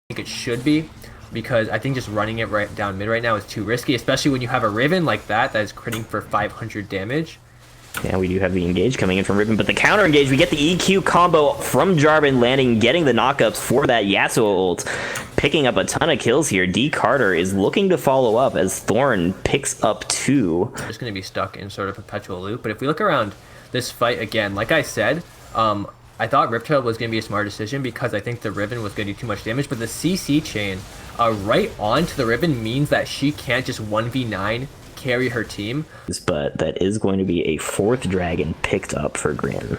think it should be, because I think just running it right down mid right now is too risky, especially when you have a Riven like that is critting for 500 damage. Yeah, we do have the engage coming in from Riven, but the counter engage, we get the EQ combo from Jarvan landing, getting the knockups for that Yasuo ult, picking up a ton of kills here. D Carter is looking to follow up as Thorn picks up 2. Just going to be stuck in sort of perpetual loop, but if we look around this fight again, like I said, I thought Riptail was going to be a smart decision because I think the Riven was going to do too much damage, but the CC chain right onto the Riven means that she can't just 1v9 carry her team. But that is going to be a 4th dragon picked up for Grin.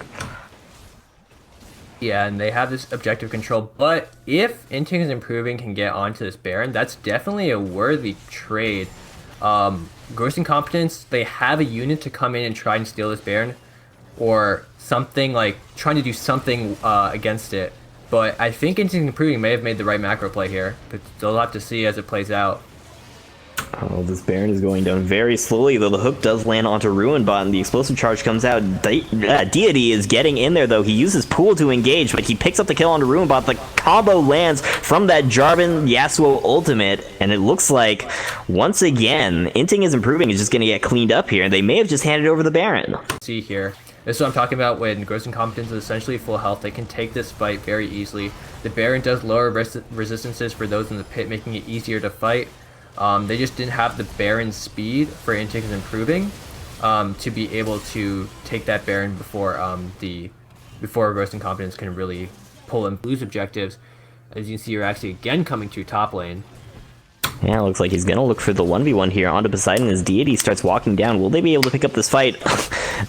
Yeah, and they have this objective control, but if Inting is improving can get onto this Baron, that's definitely a worthy trade. Gross Incompetence, they have a unit to come in and try and steal this Baron, or something like trying to do something against it. But I think Inting improving may have made the right macro play here, but they'll have to see as it plays out. Oh, this Baron is going down very slowly, though the hook does land onto Ruin Bot, and the explosive charge comes out. Deity is getting in there, though. He uses Pool to engage, but he picks up the kill onto Ruin Bot. The combo lands from that Jarvan Yasuo ultimate, and it looks like, once again, Inting is improving, is just going to get cleaned up here, and they may have just handed over the Baron. See here. This is what I'm talking about. When Gross Incompetence is essentially full health, they can take this fight very easily. The Baron does lower resistances for those in the pit, making it easier to fight. They just didn't have the Baron speed for Inting improving to be able to take that Baron before Gross Incompetence can really pull and lose objectives. As you can see, you're actually again coming to top lane. Yeah, it looks like he's going to look for the 1v1 here onto Poseidon as Deity starts walking down. Will they be able to pick up this fight?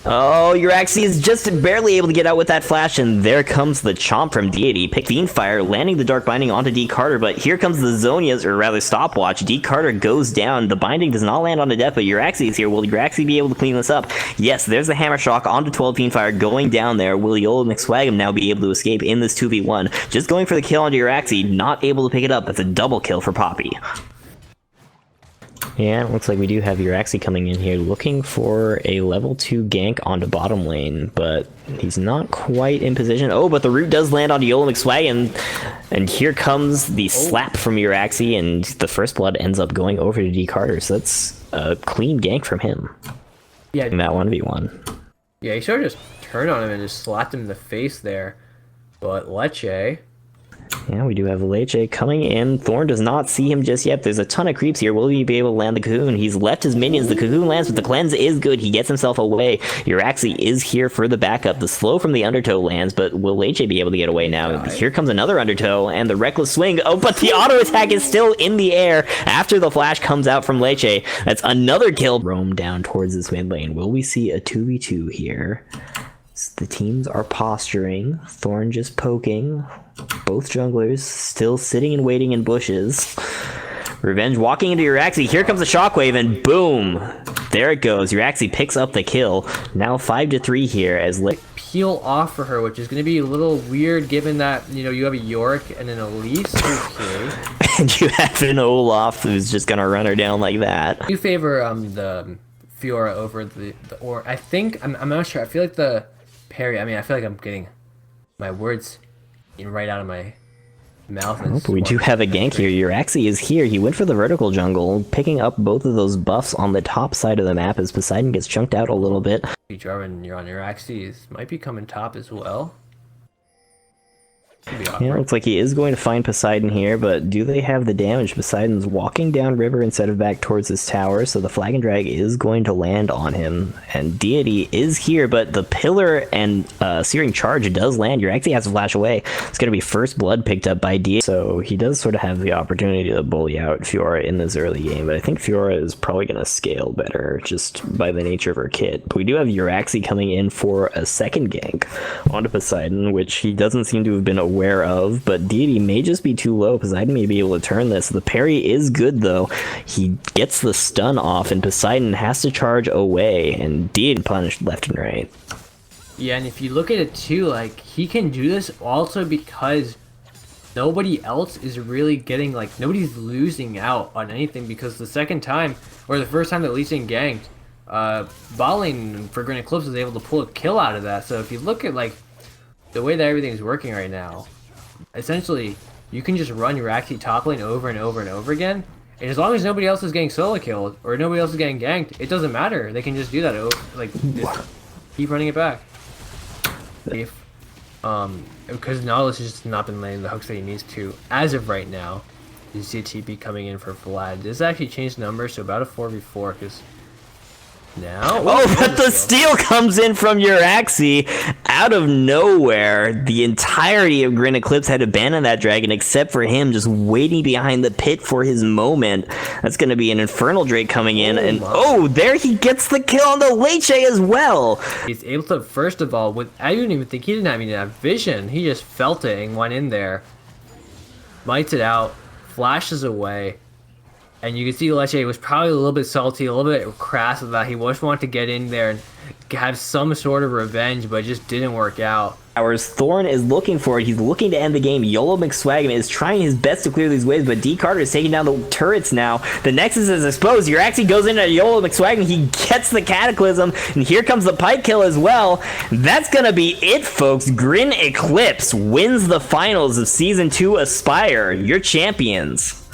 Oh, Yraxi is just barely able to get out with that flash, and there comes the chomp from Deity. Pick Fiendfire, landing the Dark Binding onto D Carter, but here comes the Zonias, or rather Stopwatch. D Carter goes down. The Binding does not land on the death, but Yraxi is here. Will Yraxi be able to clean this up? Yes, there's the Hammer Shock onto 12 Fiendfire going down there. Will Yola McSwagam now be able to escape in this 2v1? Just going for the kill onto Yraxi, not able to pick it up. That's a double kill for Poppy. Yeah, it looks like we do have Yraxi coming in here looking for a level 2 gank onto bottom lane, but he's not quite in position. Oh, but the root does land on Yola McSwagam, and here comes the slap from Yraxi, and the first blood ends up going over to D Carter, so that's a clean gank from him. Yeah, in that 1v1. Yeah, he sort of just turned on him and just slapped him in the face there. But Leche... Yeah, we do have Leche coming in. Thorn does not see him just yet. There's a ton of creeps here. Will he be able to land the cocoon? He's left his minions. The cocoon lands, but the cleanse is good. He gets himself away. Yraxi is here for the backup. The slow from the undertow lands, but will Leche be able to get away now? Here comes another undertow, and the reckless swing. Oh, but the auto attack is still in the air after the flash comes out from Leche. That's another kill. Roam down towards this mid lane. Will we see a 2v2 here? The teams are posturing. Thorn just poking. Both junglers still sitting and waiting in bushes. Revenge walking into Yraxi. Here comes the shockwave, and boom! There it goes. Yraxi picks up the kill. Now 5-3 here as peel off for her, which is going to be a little weird given that, you know, you have a Yorick and an Elise. Okay. And you have an Olaf who's just going to run her down like that. You favor the Fiora over the or I think I'm not sure. I feel like the parry. I mean, I feel like I'm getting my words right out of my mouth. Oh, but we do have a gank here. Yraxi is here. He went for the vertical jungle, picking up both of those buffs on the top side of the map as Poseidon gets chunked out a little bit. Jarvan, you're on Yraxi might be coming top as well. Yeah, looks like he is going to find Poseidon here, but do they have the damage? Poseidon's walking down river instead of back towards his tower, so the flag and drag is going to land on him. And Deity is here, but the pillar and searing charge does land. Yraxi has to flash away. It's going to be first blood picked up by Deity, so he does sort of have the opportunity to bully out Fiora in this early game, but I think Fiora is probably going to scale better just by the nature of her kit. But we do have Yraxi coming in for a second gank onto Poseidon, which he doesn't seem to have been aware of, but Deity may just be too low. Poseidon may be able to turn this. The parry is good though. He gets the stun off and Poseidon has to charge away, and Deity punished left and right. Yeah, and if you look at it too, like, he can do this also because nobody else is really getting, like, nobody's losing out on anything, because the second time, or the first time that Lee Sin ganked, bot lane for Grin Eclipse was able to pull a kill out of that. So if you look at, like, the way that everything's working right now, essentially you can just run Yraxi top lane over and over and over again. And as long as nobody else is getting solo killed or nobody else is getting ganked, it doesn't matter. They can just do that like just keep running it back. If because Nautilus has just not been landing the hooks that he needs to as of right now. You see a TP coming in for Vlad. This actually changed numbers to about a 4v4 because now. Oh, but the steal comes in from Yraxi out of nowhere. The entirety of Grin Eclipse had abandoned that dragon except for him just waiting behind the pit for his moment. That's going to be an Infernal Drake coming in. There he gets the kill on the Leche as well. He's able to, first of all, I didn't even think he didn't even have vision. He just felt it and went in there. Mites it out. Flashes away. And you can see Leche was probably a little bit salty, a little bit crass with that. He just wanted to get in there and have some sort of revenge, but it just didn't work out. Thorn is looking for it. He's looking to end the game. YOLO McSwaggin is trying his best to clear these waves, but D Carter is taking down the turrets now. The Nexus is exposed. Yraxi goes into YOLO McSwaggin. He gets the Cataclysm, and here comes the Pike kill as well. That's gonna be it, folks. Grin Eclipse wins the finals of Season 2 Aspire. Your champions.